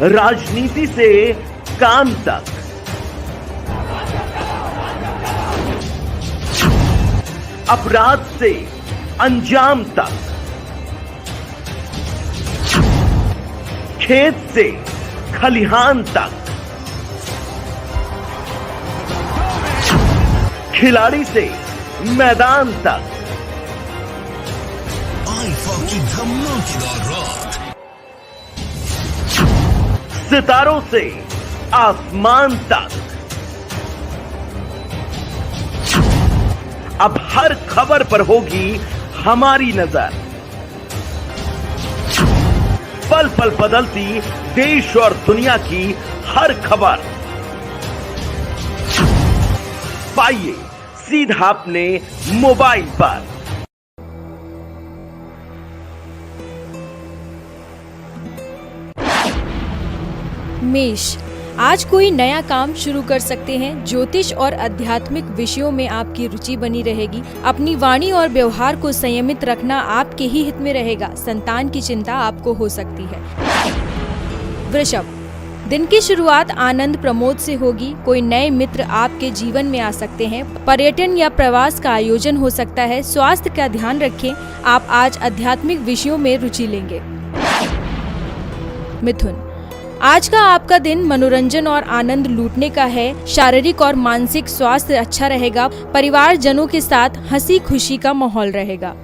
राजनीति से काम तक, अपराध से अंजाम तक, खेत से खलिहान तक, खिलाड़ी से मैदान तक, आईफा की धमाकेदार रात, सितारों से आसमान तक, अब हर खबर पर होगी हमारी नजर। पल पल बदलती देश और दुनिया की हर खबर पाइए सीधा अपने मोबाइल पर। मेष, आज कोई नया काम शुरू कर सकते हैं। ज्योतिष और आध्यात्मिक विषयों में आपकी रुचि बनी रहेगी। अपनी वाणी और व्यवहार को संयमित रखना आपके ही हित में रहेगा। संतान की चिंता आपको हो सकती है। वृषभ, दिन की शुरुआत आनंद प्रमोद से होगी। कोई नए मित्र आपके जीवन में आ सकते हैं। पर्यटन या प्रवास का आयोजन हो सकता है। स्वास्थ्य का ध्यान रखें। आप आज आध्यात्मिक विषयों में रुचि लेंगे। मिथुन, आज का आपका दिन मनोरंजन और आनंद लूटने का है। शारीरिक और मानसिक स्वास्थ्य अच्छा रहेगा। परिवार जनों के साथ हंसी खुशी का माहौल रहेगा।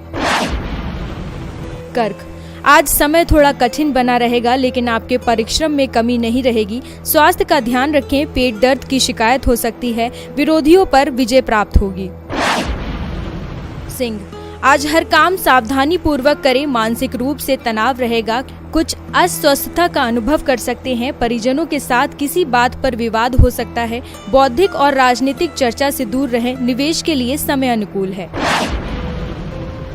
कर्क, आज समय थोड़ा कठिन बना रहेगा, लेकिन आपके परिश्रम में कमी नहीं रहेगी। स्वास्थ्य का ध्यान रखें। पेट दर्द की शिकायत हो सकती है। विरोधियों पर विजय प्राप्त होगी। सिंह, आज हर काम सावधानी पूर्वक करें। मानसिक रूप से तनाव रहेगा। कुछ अस्वस्थता का अनुभव कर सकते हैं। परिजनों के साथ किसी बात पर विवाद हो सकता है। बौद्धिक और राजनीतिक चर्चा से दूर रहें। निवेश के लिए समय अनुकूल है।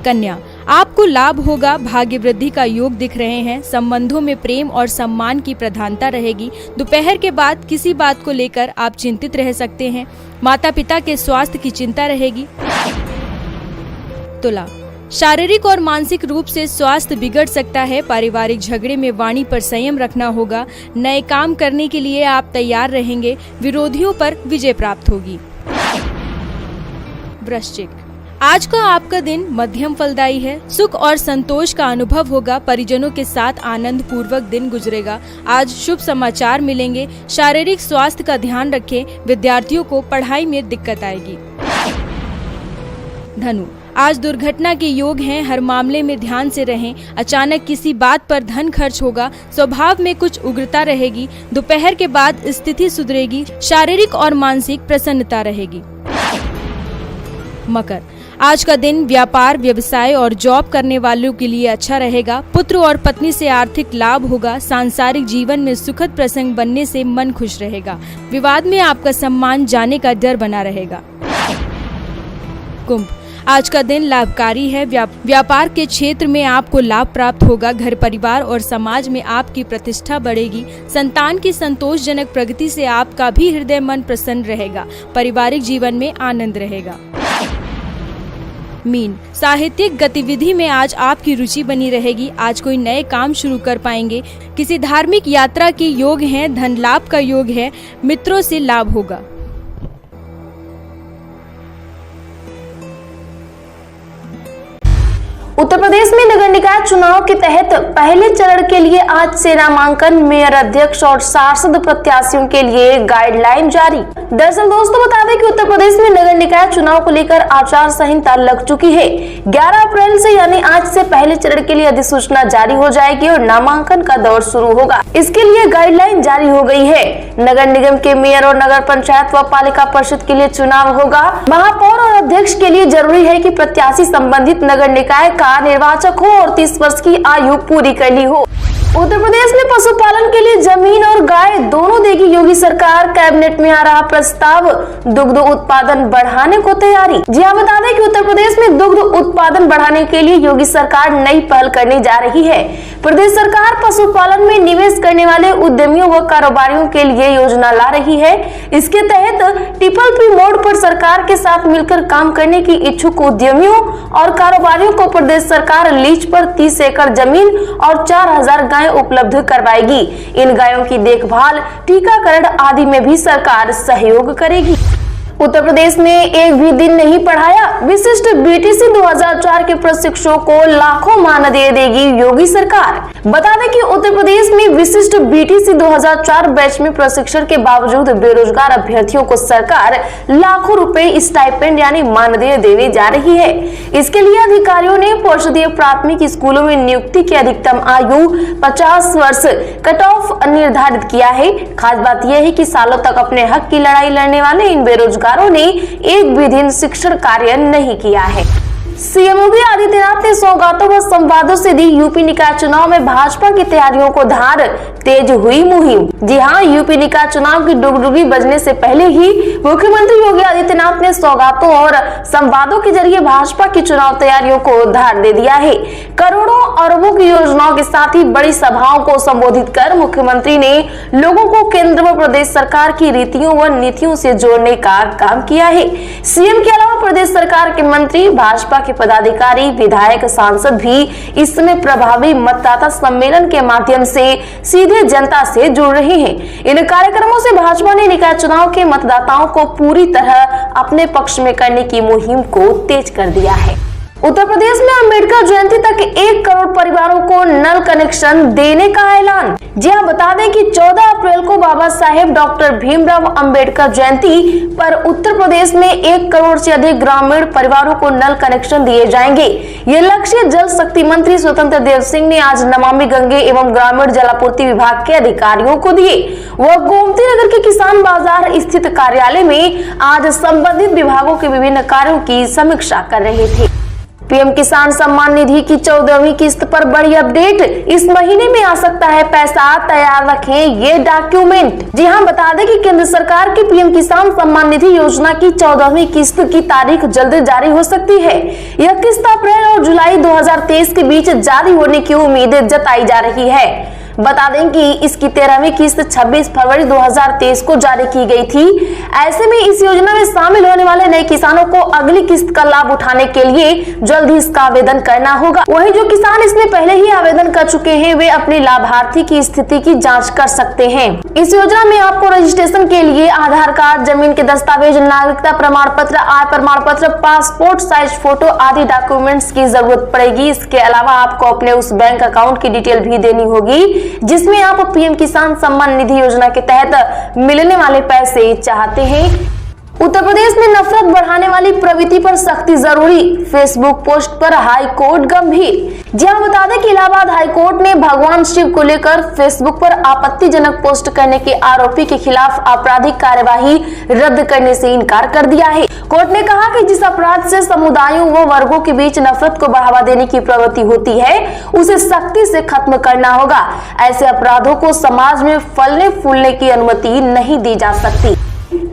कन्या, आपको लाभ होगा। भाग्य वृद्धि का योग दिख रहे हैं। संबंधों में प्रेम और सम्मान की प्रधानता रहेगी। दोपहर के बाद किसी बात को लेकर आप चिंतित रह सकते हैं। माता पिता के स्वास्थ्य की चिंता रहेगी। तुला, शारीरिक और मानसिक रूप से स्वास्थ्य बिगड़ सकता है। पारिवारिक झगड़े में वाणी पर संयम रखना होगा। नए काम करने के लिए आप तैयार रहेंगे। विरोधियों पर विजय प्राप्त होगी। वृश्चिक, आज का आपका दिन मध्यम फलदायी है। सुख और संतोष का अनुभव होगा। परिजनों के साथ आनंद पूर्वक दिन गुजरेगा। आज शुभ समाचार मिलेंगे। शारीरिक स्वास्थ्य का ध्यान रखें। विद्यार्थियों को पढ़ाई में दिक्कत आएगी। धनु, आज दुर्घटना के योग हैं। हर मामले में ध्यान से रहें। अचानक किसी बात पर धन खर्च होगा। स्वभाव में कुछ उग्रता रहेगी। दोपहर के बाद स्थिति सुधरेगी। शारीरिक और मानसिक प्रसन्नता रहेगी। मकर, आज का दिन व्यापार, व्यवसाय और जॉब करने वालों के लिए अच्छा रहेगा। पुत्र और पत्नी से आर्थिक लाभ होगा। सांसारिक जीवन में सुखद प्रसंग बनने से मन खुश रहेगा। विवाद में आपका सम्मान जाने का डर बना रहेगा। कुंभ, आज का दिन लाभकारी है। व्यापार के क्षेत्र में आपको लाभ प्राप्त होगा। घर परिवार और समाज में आपकी प्रतिष्ठा बढ़ेगी। संतान की संतोषजनक प्रगति से आपका भी हृदय मन प्रसन्न रहेगा। पारिवारिक जीवन में आनंद रहेगा। मीन, साहित्यिक गतिविधि में आज आपकी रुचि बनी रहेगी। आज कोई नए काम शुरू कर पाएंगे। किसी धार्मिक यात्रा के योग हैं। धन लाभ का योग है। मित्रों से लाभ होगा। उत्तर प्रदेश में नगर निकाय चुनाव के तहत पहले चरण के लिए आज से नामांकन मेयर, अध्यक्ष और सांसद प्रत्याशियों के लिए गाइडलाइन जारी। दरअसल दोस्तों बता दें कि उत्तर प्रदेश में नगर निकाय चुनाव को लेकर आचार संहिता लग चुकी है। 11 अप्रैल से यानी आज से पहले चरण के लिए अधिसूचना जारी हो जाएगी और नामांकन का दौर शुरू होगा। इसके लिए गाइडलाइन जारी हो गई है। नगर निगम के मेयर और नगर पंचायत व पालिका परिषद के लिए चुनाव होगा। महापौर और अध्यक्ष के लिए जरूरी है कि प्रत्याशी संबंधित नगर निकाय का निर्वाचक हो और 30 वर्ष की आयु पूरी कर ली हो। उत्तर प्रदेश में पशुपालन के लिए जमीन और गाय दोनों देगी योगी सरकार। कैबिनेट में आ रहा प्रस्ताव, दुग्ध उत्पादन बढ़ाने को तैयारी। जी हाँ, बता दें कि उत्तर प्रदेश में दुग्ध उत्पादन बढ़ाने के लिए योगी सरकार नई पहल करने जा रही है। प्रदेश सरकार पशुपालन में निवेश करने वाले उद्यमियों व कारोबारियों के लिए योजना ला रही है। इसके तहत PPP मोड पर सरकार के साथ मिलकर काम करने की इच्छुक उद्यमियों और कारोबारियों को प्रदेश सरकार लीज पर 30 एकड़ जमीन और 4000 गायें उपलब्ध करवाएगी। इन गायों की देखभाल, टीकाकरण आदि में भी सरकार सहयोग करेगी। उत्तर प्रदेश में एक भी दिन नहीं पढ़ाया, विशिष्ट BTC 2004 के प्रशिक्षुओं को लाखों मानदेय देगी योगी सरकार। बता दें कि उत्तर प्रदेश में विशिष्ट BTC 2004 बैच में प्रशिक्षण के बावजूद बेरोजगार अभ्यर्थियों को सरकार लाखों रुपए स्टाइपेंड यानी मानदेय देने जा रही है। इसके लिए अधिकारियों ने परिषदीय प्राथमिक स्कूलों में नियुक्ति की अधिकतम आयु 50 वर्ष कट ऑफ निर्धारित किया है। खास बात यह है कि सालों तक अपने हक की लड़ाई लड़ने वाले इन बेरोजगारों ने एक भी दिन शिक्षण कार्य नहीं किया है। सीएम योगी आदित्यनाथ ने सौगातों व संवादों से दी यूपी निकाय चुनाव में भाजपा की तैयारियों को धार, तेज हुई मुहिम। जी हां, यूपी निकाय चुनाव की डुगडुगी बजने से पहले ही मुख्यमंत्री योगी आदित्यनाथ ने सौगातों और संवादों के जरिए भाजपा की चुनाव तैयारियों को धार दे दिया है। करोड़ों अरबों की योजनाओं के साथ ही बड़ी सभाओं को संबोधित कर मुख्यमंत्री ने लोगों को केंद्र व प्रदेश सरकार की रीतियों व नीतियों से जोड़ने का काम किया है। सीएम के अलावा प्रदेश सरकार के मंत्री, भाजपा के पदाधिकारी, विधायक, सांसद भी इस समय प्रभावी मतदाता सम्मेलन के माध्यम से सीधे जनता से जुड़ रहे हैं। इन कार्यक्रमों से भाजपा ने निकाय चुनाव के मतदाताओं को पूरी तरह अपने पक्ष में करने की मुहिम को तेज कर दिया है। उत्तर प्रदेश में अंबेडकर जयंती तक 1 करोड़ परिवारों को नल कनेक्शन देने का ऐलान। जी हां, बता दें कि 14 अप्रैल को बाबा साहेब डॉक्टर भीमराव अंबेडकर जयंती पर उत्तर प्रदेश में 1 करोड़ से अधिक ग्रामीण परिवारों को नल कनेक्शन दिए जाएंगे। ये लक्ष्य जल शक्ति मंत्री स्वतंत्र देव सिंह ने आज नमामि गंगे एवं ग्रामीण जलापूर्ति विभाग के अधिकारियों को दिए। वह गोमती नगर के किसान बाजार स्थित कार्यालय में आज संबंधित विभागों के विभिन्न कार्यों की समीक्षा कर रहे थे। पीएम किसान सम्मान निधि की 14वीं किस्त पर बड़ी अपडेट। इस महीने में आ सकता है पैसा, तैयार रखें ये डॉक्यूमेंट। जी हां, बता दें कि केंद्र सरकार की पीएम किसान सम्मान निधि योजना की 14वीं किस्त की तारीख जल्द जारी हो सकती है। यह किस्त अप्रैल और जुलाई 2023 के बीच जारी होने की उम्मीद जताई जा रही है। बता दें कि इसकी 13वीं किस्त 26 फरवरी 2023 को जारी की गई थी। ऐसे में इस योजना में शामिल होने वाले नए किसानों को अगली किस्त का लाभ उठाने के लिए जल्द ही इसका आवेदन करना होगा। वहीं जो किसान इसमें पहले ही आवेदन कर चुके हैं वे अपने लाभार्थी की स्थिति की जांच कर सकते हैं। इस योजना में आपको रजिस्ट्रेशन के लिए आधार कार्ड, जमीन के दस्तावेज, नागरिकता प्रमाण पत्र, आय प्रमाण पत्र, पासपोर्ट साइज फोटो आदि डॉक्यूमेंट्स की जरूरत पड़ेगी। इसके अलावा आपको अपने उस बैंक अकाउंट की डिटेल भी देनी होगी जिसमें आप पीएम किसान सम्मान निधि योजना के तहत मिलने वाले पैसे चाहते हैं। उत्तर प्रदेश में नफरत बढ़ाने वाली प्रवृत्ति पर सख्ती जरूरी, फेसबुक पोस्ट पर हाई कोर्ट गंभीर। जी हां, बता दें कि इलाहाबाद हाई कोर्ट ने भगवान शिव को लेकर फेसबुक पर आपत्तिजनक पोस्ट करने के आरोपी के खिलाफ आपराधिक कार्यवाही रद्द करने से इनकार कर दिया है। कोर्ट ने कहा कि जिस अपराध से समुदायों व वर्गों के बीच नफरत को बढ़ावा देने की प्रवृत्ति होती है उसे सख्ती से खत्म करना होगा। ऐसे अपराधों को समाज में फलने फूलने की अनुमति नहीं दी जा सकती।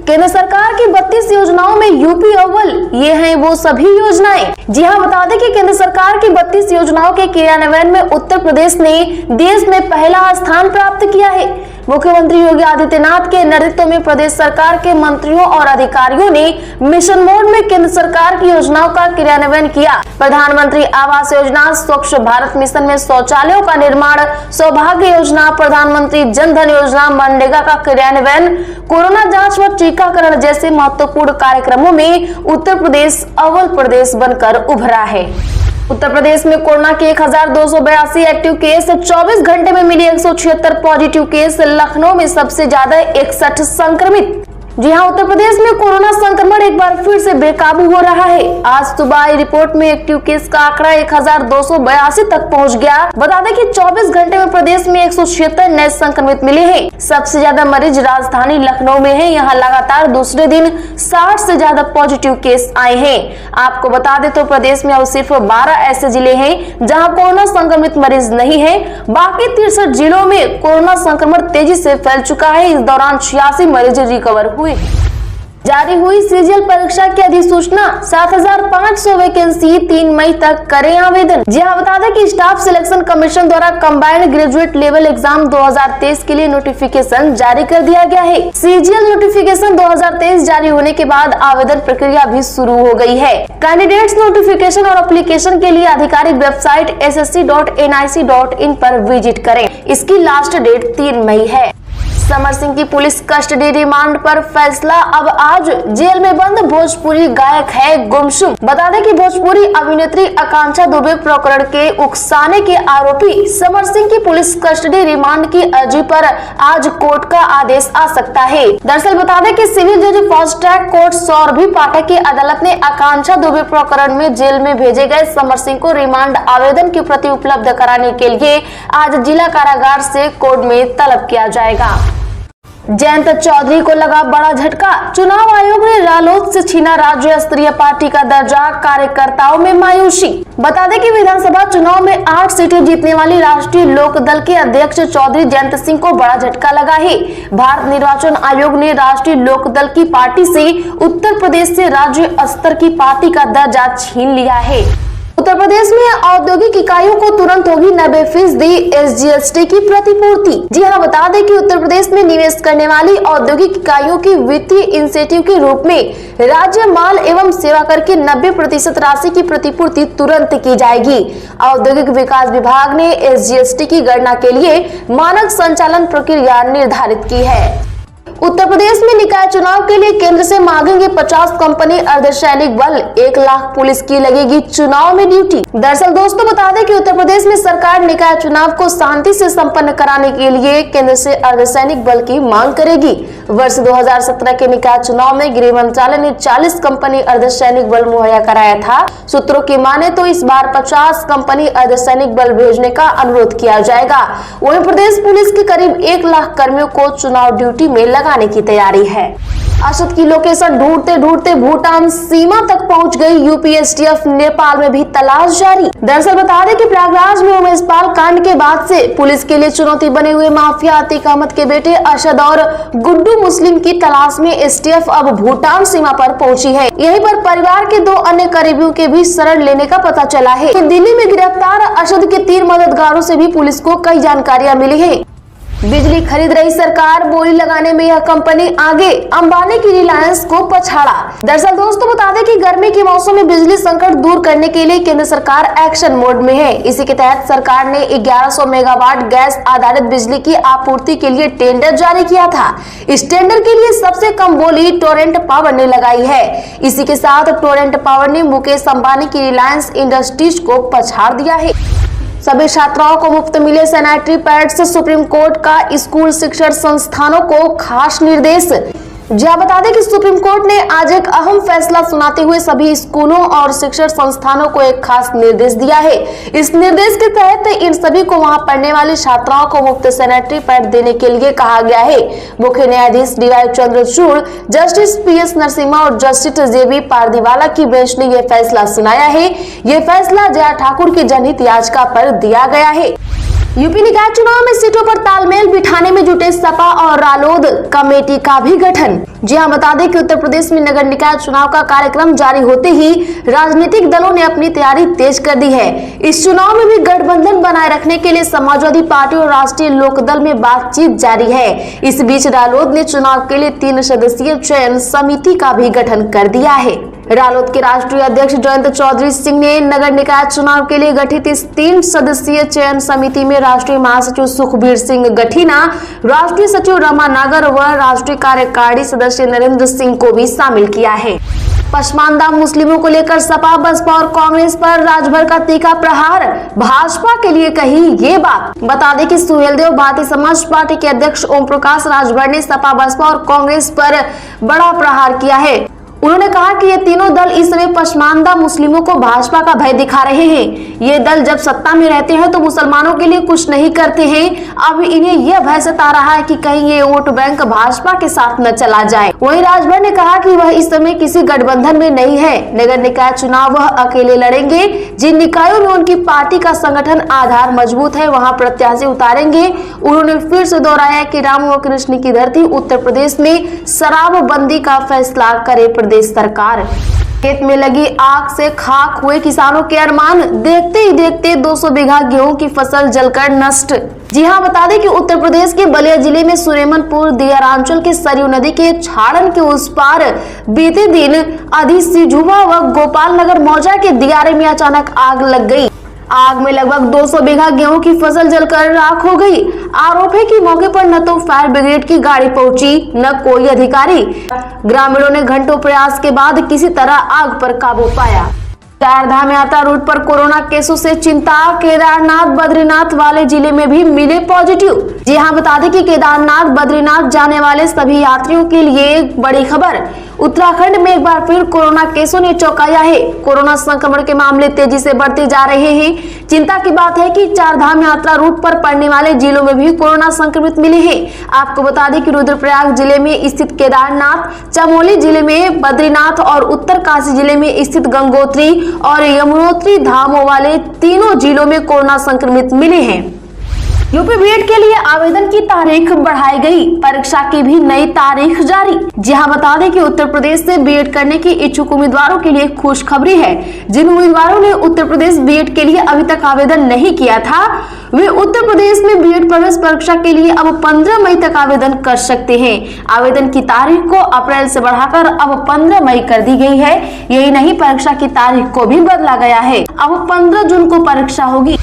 केंद्र सरकार की 32 योजनाओं में यूपी अव्वल, ये हैं वो सभी योजनाएं। जी हां, बता दें कि केंद्र सरकार की 32 योजनाओं के क्रियान्वयन में उत्तर प्रदेश ने देश में पहला स्थान प्राप्त किया है। मुख्यमंत्री योगी आदित्यनाथ के नेतृत्व में प्रदेश सरकार के मंत्रियों और अधिकारियों ने मिशन मोड में केंद्र सरकार की योजनाओं का क्रियान्वयन किया। प्रधानमंत्री आवास योजना, स्वच्छ भारत मिशन में शौचालयों का निर्माण, सौभाग्य योजना, प्रधानमंत्री जन धन योजना, मनरेगा का क्रियान्वयन, कोरोना जांच व टीकाकरण जैसे महत्वपूर्ण कार्यक्रमों में उत्तर प्रदेश अव्वल प्रदेश बनकर उभरा है। उत्तर प्रदेश में कोरोना के 1282 एक्टिव केस, 24 घंटे में मिले 176 पॉजिटिव केस। लखनऊ में सबसे ज्यादा 61 संक्रमित। जी हां, उत्तर प्रदेश में कोरोना संक्रमण एक बार फिर से बेकाबू हो रहा है। आज सुबह आई रिपोर्ट में एक्टिव केस का आंकड़ा 1282 तक पहुंच गया। बता दें कि 24 घंटे में प्रदेश में 176 नए संक्रमित मिले हैं। सबसे ज्यादा मरीज राजधानी लखनऊ में है। यहाँ लगातार दूसरे दिन 60 से ज्यादा पॉजिटिव केस आए हैं। आपको बता दें तो प्रदेश में अब सिर्फ 12 ऐसे जिले हैं जहाँ कोरोना संक्रमित मरीज नहीं है। बाकी 63 जिलों में कोरोना संक्रमण तेजी से फैल चुका है। इस दौरान 86 मरीज रिकवर हुए। जारी हुई सीजीएल परीक्षा की अधिसूचना 7,500 वैकेंसी 3 मई तक करें आवेदन। जी हाँ, बता दें कि स्टाफ सिलेक्शन कमीशन द्वारा कंबाइंड ग्रेजुएट लेवल एग्जाम 2023 के लिए नोटिफिकेशन जारी कर दिया गया है। सीजीएल नोटिफिकेशन 2023 जारी होने के बाद आवेदन प्रक्रिया भी शुरू हो गई है। कैंडिडेट्स नोटिफिकेशन और एप्लीकेशन के लिए आधिकारिक वेबसाइट ssc.nic.in पर विजिट करें। इसकी लास्ट डेट 3 मई है। समर सिंह की पुलिस कस्टडी रिमांड पर फैसला। अब आज जेल में बंद भोजपुरी गायक है गुमसुम। बता दें कि भोजपुरी अभिनेत्री आकांक्षा दुबे प्रकरण के उकसाने के आरोपी समर सिंह की पुलिस कस्टडी रिमांड की अर्जी पर आज कोर्ट का आदेश आ सकता है। दरअसल बता दें कि सिविल जज फास्ट ट्रैक कोर्ट सौरभी पाठक की अदालत ने आकांक्षा दुबे प्रकरण में जेल में भेजे गए समर सिंह को रिमांड आवेदन की प्रति उपलब्ध कराने के लिए आज जिला कारागार से कोर्ट में तलब किया जाएगा। जयंत चौधरी को लगा बड़ा झटका। चुनाव आयोग ने रालोद से छीना राज्य स्तरीय पार्टी का दर्जा, कार्यकर्ताओं में मायूसी। बता दें कि विधानसभा चुनाव में 8 सीटें जीतने वाली राष्ट्रीय लोक दल के अध्यक्ष चौधरी जयंत सिंह को बड़ा झटका लगा है। भारत निर्वाचन आयोग ने राष्ट्रीय लोक दल की पार्टी से उत्तर प्रदेश से राज्य स्तर की पार्टी का दर्जा छीन लिया है। उत्तर प्रदेश में औद्योगिक इकाइयों को तुरंत होगी 90% SGST की प्रतिपूर्ति। जी हाँ, बता दें कि उत्तर प्रदेश में निवेश करने वाली औद्योगिक इकाइयों की वित्तीय इंसेंटिव के रूप में राज्य माल एवं सेवा कर की 90% राशि की प्रतिपूर्ति तुरंत की जाएगी। औद्योगिक विकास विभाग ने SGST की गणना के लिए मानक संचालन प्रक्रिया निर्धारित की है। उत्तर प्रदेश में निकाय चुनाव के लिए केंद्र से मांगेंगे 50 कंपनी अर्धसैनिक बल, 1 लाख पुलिस की लगेगी चुनाव में ड्यूटी। दरअसल दोस्तों बता दें कि उत्तर प्रदेश में सरकार निकाय चुनाव को शांति से संपन्न कराने के लिए केंद्र से अर्धसैनिक बल की मांग करेगी। वर्ष 2017 के निकाय चुनाव में गृह मंत्रालय ने 40 कंपनी अर्धसैनिक बल मुहैया कराया था। सूत्रों की माने तो इस बार 50 कंपनी अर्धसैनिक बल भेजने का अनुरोध किया जाएगा। वहीं प्रदेश पुलिस के करीब 1 लाख कर्मियों को चुनाव ड्यूटी में लगाने की तैयारी है। अशद की लोकेशन ढूंढते ढूंढते भूटान सीमा तक पहुंच गई यूपीएसटीएफ, नेपाल में भी तलाश जारी। दरअसल बता दें कि प्रयागराज में उमेश पाल कांड के बाद से पुलिस के लिए चुनौती बने हुए माफिया अतीक अहमद के बेटे अशद और गुड्डू मुस्लिम की तलाश में एसटीएफ अब भूटान सीमा पर पहुंची है। यहीं पर परिवार के 2 अन्य करीबियों के भी शरण लेने का पता चला है। दिल्ली में गिरफ्तार अशद के 3 मददगारों से भी पुलिस को कई जानकारियां मिली है। बिजली खरीद रही सरकार, बोली लगाने में यह कंपनी आगे, अंबानी की रिलायंस को पछाड़ा। दरअसल दोस्तों बता दें कि गर्मी के मौसम में बिजली संकट दूर करने के लिए केंद्र सरकार एक्शन मोड में है। इसी के तहत सरकार ने 1100 मेगावाट गैस आधारित बिजली की आपूर्ति के लिए टेंडर जारी किया था। इस टेंडर के लिए सबसे कम बोली टोरेंट पावर ने लगाई है। इसी के साथ टोरेंट पावर ने मुकेश अंबानी की रिलायंस इंडस्ट्रीज को पछाड़ दिया है। सभी छात्राओं को मुफ्त मिले सैनिटरी पैड्स, सुप्रीम कोर्ट का स्कूल शिक्षण संस्थानों को खास निर्देश। जहाँ बता दें कि सुप्रीम कोर्ट ने आज एक अहम फैसला सुनाते हुए सभी स्कूलों और शिक्षण संस्थानों को एक खास निर्देश दिया है। इस निर्देश के तहत इन सभी को वहां पढ़ने वाली छात्राओं को मुफ्त सैनिटरी पैड देने के लिए कहा गया है। मुख्य न्यायाधीश DY Chandrachud, justice PS Narasimha और जस्टिस JB पारदीवाला की बेंच ने यह फैसला सुनाया है। ये फैसला जया ठाकुर की जनहित याचिका पर दिया गया है। यूपी निकाय चुनाव में सीटों पर तालमेल बिठाने में जुटे सपा और रालोद कमेटी का भी गठन। जी हां, बता दें कि उत्तर प्रदेश में नगर निकाय चुनाव का कार्यक्रम जारी होते ही राजनीतिक दलों ने अपनी तैयारी तेज कर दी है। इस चुनाव में भी गठबंधन बनाए रखने के लिए समाजवादी पार्टी और राष्ट्रीय लोकदल में बातचीत जारी है। इस बीच रालोद ने चुनाव के लिए 3 सदस्यीय चयन समिति का भी गठन कर दिया है। रालोद के राष्ट्रीय अध्यक्ष जयंत चौधरी सिंह ने नगर निकाय चुनाव के लिए गठित इस 3 सदस्यीय चयन समिति में राष्ट्रीय महासचिव सुखबीर सिंह गठीना, राष्ट्रीय सचिव रमा नागर व राष्ट्रीय कार्यकारिणी सदस्य नरेंद्र सिंह को भी शामिल किया है। पसमानदा मुस्लिमों को लेकर सपा, बसपा और कांग्रेस पर राजभर का तीखा प्रहार, भाजपा के लिए कही ये बात। बता दें कि सुहेलदेव भारतीय समाज पार्टी के अध्यक्ष ओम प्रकाश राजभर ने सपा, बसपा और कांग्रेस पर बड़ा प्रहार किया है। उन्होंने कहा कि ये तीनों दल इस समय पसमानदा मुस्लिमों को भाजपा का भय दिखा रहे हैं। ये दल जब सत्ता में रहते हैं तो मुसलमानों के लिए कुछ नहीं करते हैं। अब इन्हें यह भय सता रहा है कि कहीं ये वोट बैंक भाजपा के साथ न चला जाए। वहीं राजभर ने कहा कि वह इस समय किसी गठबंधन में नहीं है। नगर निकाय चुनाव वह अकेले लड़ेंगे। जिन निकायों में उनकी पार्टी का संगठन आधार मजबूत है वहाँ प्रत्याशी उतारेंगे। उन्होंने फिर से दोहराया कि राम व कृष्ण की धरती उत्तर प्रदेश में शराबबंदी का फैसला करे प्रदेश सरकार। खेत में लगी आग से खाक हुए किसानों के अरमान, देखते ही देखते 200 बीघा गेहूं की फसल जलकर नष्ट। जी हां, बता दें कि उत्तर प्रदेश के बलिया जिले में सुरेमनपुर दियारांचल के सरयू नदी के छाड़न के उस पार बीते दिन अधिसिजुवा व गोपाल नगर मौजा के दियारे में अचानक आग लग गई। आग में लगभग 200 बीघा गेहूं की फसल जलकर राख हो गई। आरोप है कि मौके पर न तो फायर ब्रिगेड की गाड़ी पहुंची न कोई अधिकारी। ग्रामीणों ने घंटों प्रयास के बाद किसी तरह आग पर काबू पाया। चारधाम यात्रा रूट पर कोरोना केसों से चिंता, केदारनाथ बद्रीनाथ वाले जिले में भी मिले पॉजिटिव। जी हां, बता दें कि केदारनाथ बद्रीनाथ जाने वाले सभी यात्रियों के लिए बड़ी खबर। उत्तराखंड में एक बार फिर कोरोना केसों ने चौंकाया है। कोरोना संक्रमण के मामले तेजी से बढ़ते जा रहे हैं। चिंता की बात है कि चारधाम यात्रा रूट पर पड़ने वाले जिलों में भी कोरोना संक्रमित मिले हैं। आपको बता दें कि रुद्रप्रयाग जिले में स्थित केदारनाथ, चमोली जिले में बद्रीनाथ और उत्तरकाशी जिले में स्थित गंगोत्री और यमुनोत्री धामों वाले तीनों जिलों में कोरोना संक्रमित मिले हैं। यूपी बीएड के लिए आवेदन की तारीख बढ़ाई गई, परीक्षा की भी नई तारीख जारी। जी हां, बता दें कि उत्तर प्रदेश से बीएड करने के इच्छुक उम्मीदवारों के लिए खुशखबरी है। जिन उम्मीदवारों ने उत्तर प्रदेश बीएड के लिए अभी तक आवेदन नहीं किया था, वे उत्तर प्रदेश में बीएड प्रवेश परीक्षा के लिए अब 15 मई तक आवेदन कर सकते हैं। आवेदन की तारीख को अप्रैल से बढ़ाकर अब 15 मई कर दी गई है। यही नहीं, परीक्षा की तारीख को भी बदला गया है। अब 15 जून को परीक्षा होगी।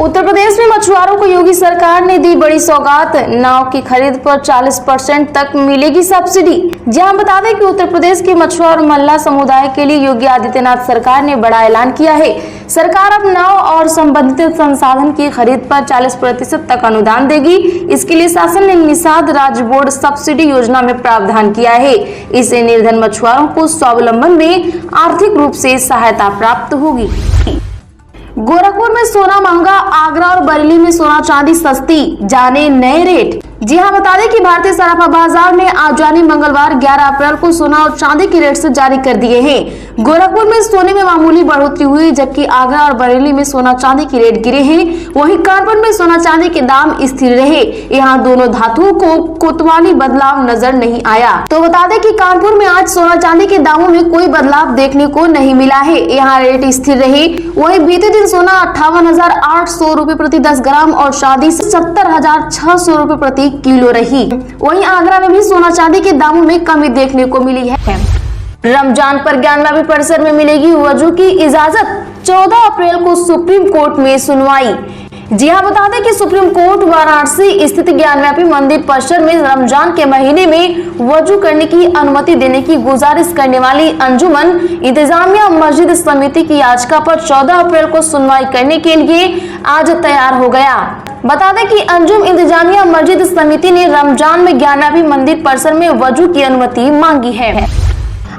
उत्तर प्रदेश में मछुआरों को योगी सरकार ने दी बड़ी सौगात, नाव की खरीद पर 40% तक मिलेगी सब्सिडी। जहां बता दें कि उत्तर प्रदेश के मछुआ और मल्लाह समुदाय के लिए योगी आदित्यनाथ सरकार ने बड़ा ऐलान किया है। सरकार अब नाव और संबंधित संसाधन की खरीद पर 40% तक अनुदान देगी। इसके लिए शासन ने निषाद राज्य बोर्ड सब्सिडी योजना में प्रावधान किया है। इससे निर्धन मछुआरों को स्वावलंबन में आर्थिक रूप से सहायता प्राप्त होगी। गोरखपुर में सोना महंगा, आगरा और बरेली में सोना चांदी सस्ती, जाने नए रेट। जी हां, बता दें कि भारतीय सराफा बाजार ने आज यानी मंगलवार 11 अप्रैल को सोना और चांदी के रेट से जारी कर दिए हैं। गोरखपुर में सोने में मामूली बढ़ोतरी हुई, जबकि आगरा और बरेली में सोना चांदी के रेट गिरे हैं। वहीं कानपुर में सोना चांदी के दाम स्थिर रहे। यहाँ दोनों धातुओं को कोतवाली बदलाव नजर नहीं आया। तो बता दें कि कानपुर में आज सोना चांदी के दामों में कोई बदलाव देखने को नहीं मिला है। यहाँ रेट स्थिर रहे। वहीं बीते दिन सोना 58,800 रूपए प्रति 10 ग्राम और चांदी 70,600 रूपए प्रति किलो रही। वहीं आगरा में भी सोना चांदी के दामों में कमी देखने को मिली है। रमजान पर ज्ञानव्यापी परिसर में मिलेगी वजू की इजाजत, 14 अप्रैल को सुप्रीम कोर्ट में सुनवाई। जी हां, बता दें कि सुप्रीम कोर्ट वाराणसी स्थित ज्ञानव्यापी मंदिर परिसर में रमजान के महीने में वजू करने की अनुमति देने की गुजारिश करने वाली अंजुमन इंतजामिया मस्जिद समिति की याचिका पर 14 अप्रैल को सुनवाई करने के लिए आज तैयार हो गया। बता दें कि अंजुम इंतजामिया मस्जिद समिति ने रमजान में ज्ञानव्यापी मंदिर परिसर में वजू की अनुमति मांगी है।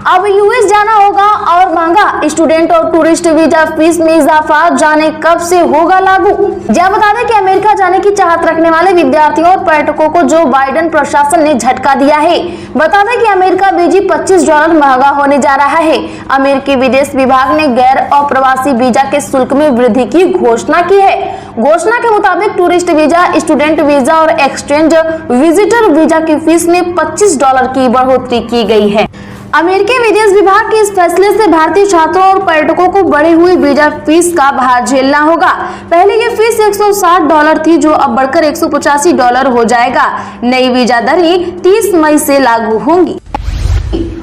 अब यूएस जाना होगा और महंगा, स्टूडेंट और टूरिस्ट वीजा फीस में इजाफा, जाने कब से होगा लागू। जब बता दें कि अमेरिका जाने की चाहत रखने वाले विद्यार्थियों और पर्यटकों को जो बाइडेन प्रशासन ने झटका दिया है। बता दें कि अमेरिका वीजा $25 महंगा होने जा रहा है। अमेरिकी विदेश विभाग ने गैर अप्रवासी वीजा के शुल्क में वृद्धि की घोषणा की है। घोषणा के मुताबिक टूरिस्ट वीजा, स्टूडेंट वीजा और एक्सचेंज विजिटर वीजा की फीस में $25 की बढ़ोतरी की गई है। अमेरिकी विदेश विभाग के इस फैसले से भारतीय छात्रों और पर्यटकों को बढ़ी हुई वीजा फीस का भार झेलना होगा। पहले ये फीस $160 थी, जो अब बढ़कर $185 हो जाएगा। नई वीजा दरें 30 मई से लागू होंगी।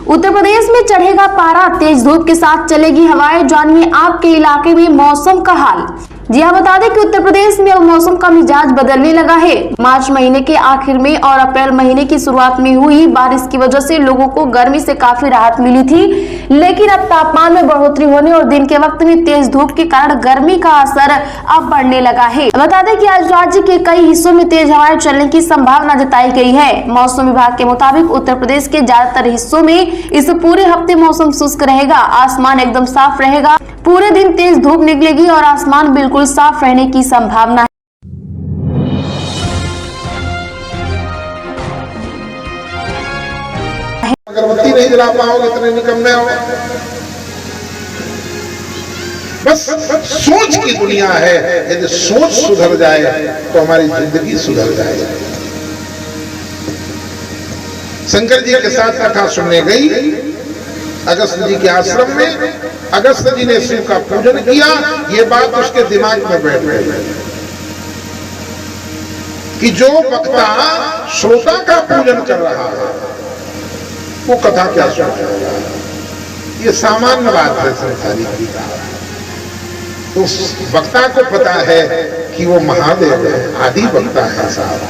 उत्तर प्रदेश में चढ़ेगा पारा, तेज धूप के साथ चलेगी हवाएं, जानिए आपके इलाके में मौसम का हाल। जी हाँ, बता दें कि उत्तर प्रदेश में अब मौसम का मिजाज बदलने लगा है। मार्च महीने के आखिर में और अप्रैल महीने की शुरुआत में हुई बारिश की वजह से लोगों को गर्मी से काफी राहत मिली थी, लेकिन अब तापमान में बढ़ोतरी होने और दिन के वक्त में तेज धूप के कारण गर्मी का असर अब बढ़ने लगा है। बता दें कि आज राज्य के कई हिस्सों में तेज हवाएं चलने की संभावना जताई गई है। मौसम विभाग के मुताबिक उत्तर प्रदेश के ज्यादातर हिस्सों में इस पूरे हफ्ते मौसम शुष्क रहेगा, आसमान एकदम साफ रहेगा, पूरे दिन तेज धूप निकलेगी और आसमान बिल्कुल साफ रहने की संभावना है। अगरबत्ती नहीं जला पाओगे इतने निकम्मे हो। बस सोच की दुनिया है, यदि सोच सुधर जाए तो हमारी जिंदगी सुधर जाए। शंकर जी के साथ कथा सुनने गई अगस्त जी के आश्रम में। अगस्त जी ने शिव का पूजन किया, ये बात उसके दिमाग में बैठ गई कि जो वक्ता श्रोता का पूजन कर रहा है वो कथा क्या सोच रहा है। ये सामान्य बात है संसारी की। उस वक्ता को पता है कि वो महादेव है, आदि वक्ता है साहब।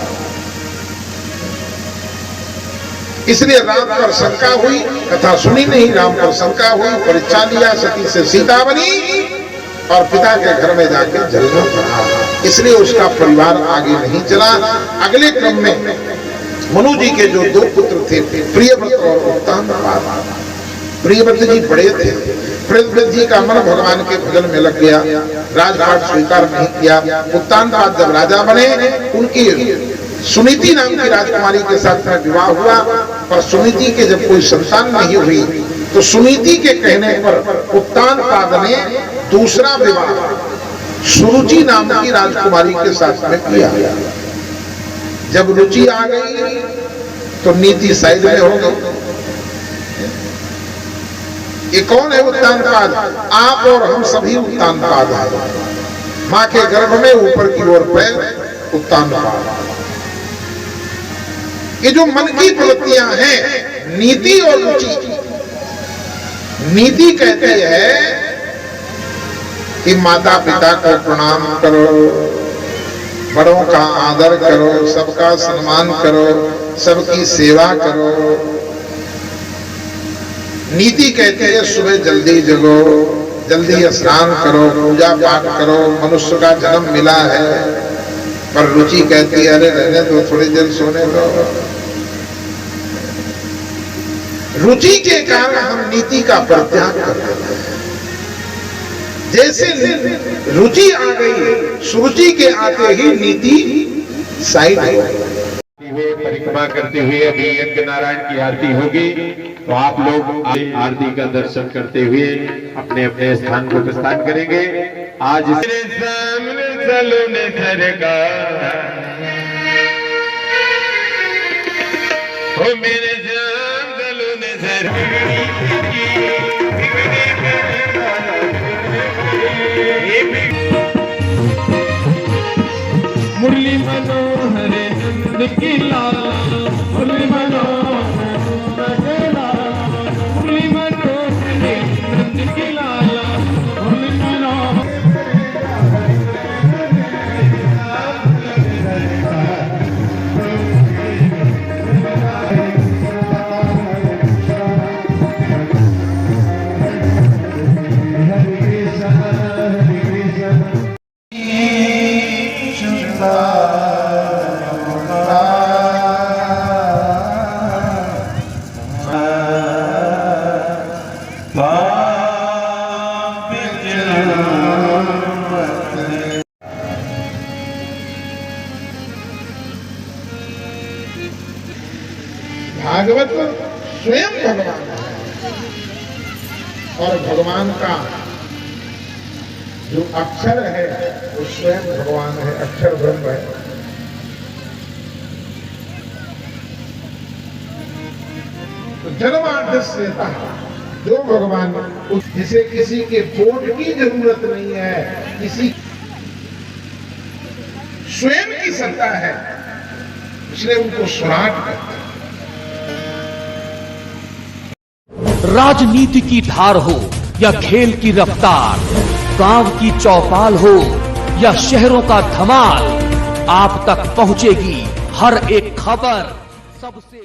इसलिए राम पर शंका हुई, कथा सुनी नहीं, राम पर शंका हुई, परीक्षा लिया, सती से सीता बनी और पिता के घर में जाके जलना पड़ा। इसलिए उसका परिवार आगे नहीं चला। अगले क्रम में मनु जी के जो दो पुत्र थे, प्रियव्रत और उत्तानपाद। प्रियव्रत जी बड़े थे, प्रियव्रत जी का मन भगवान के भजन में लग गया, राजपाट स्वीकार नहीं किया। उत्तानपाद जब राजा बने, उनकी सुनीति नाम की राजकुमारी के साथ में विवाह हुआ, पर सुनीति के जब कोई संतान नहीं हुई तो सुनीति के कहने पर उत्तानपाद ने दूसरा विवाह सुरुचि नाम की राजकुमारी के साथ में किया। जब रुचि आ गई तो नीति साइड में हो गई। ये कौन है उत्तानपाद? आप और हम सभी उत्तानपाद हैं। मां के गर्भ में ऊपर की ओर पैर उत्तानपाद। ये जो मन की प्रवृत्तियां हैं, नीति और रुचि। नीति कहते हैं कि माता पिता को प्रणाम करो, बड़ों का आदर करो, सबका सम्मान करो, सबकी सेवा करो। नीति कहते हैं सुबह जल्दी जगो, जल्दी स्नान करो, पूजा पाठ करो, मनुष्य का जन्म मिला है। पर रुचि कहती है अरे रहने दो, थोड़ी देर सोने दो। रुचि के कारण हम नीति का परित्याग कर देते हैं। जैसे रुचि आ गई, सुरुचि के आते ही नीति साइड हो गई। परिक्रमा करते हुए अभी यज्ञ नारायण की आरती होगी, तो आप लोग आरती का दर्शन करते हुए अपने अपने स्थान को प्रस्थान करेंगे। आज मेरे सामने सलोने सरकार, ओ मेरे साम सलोने सरकार, मुरली मनोहर नंद की लाला, मुरली मनोहर मुरली मनोहर नंद की लाला, मुरली मनोहर। भागवत स्वयं भगवान है और भगवान का जो अक्षर है वो स्वयं भगवान है, अक्षर ब्रह्म है। तो जन्माद्यस्य जो भगवान जिसे किसी के वोट की जरूरत नहीं है, किसी स्वयं की सत्ता है, इसलिए उनको स्वराट कहते हैं। राजनीति की धार हो या खेल की रफ्तार, गांव की चौपाल हो या शहरों का धमाल, आप तक पहुंचेगी हर एक खबर सबसे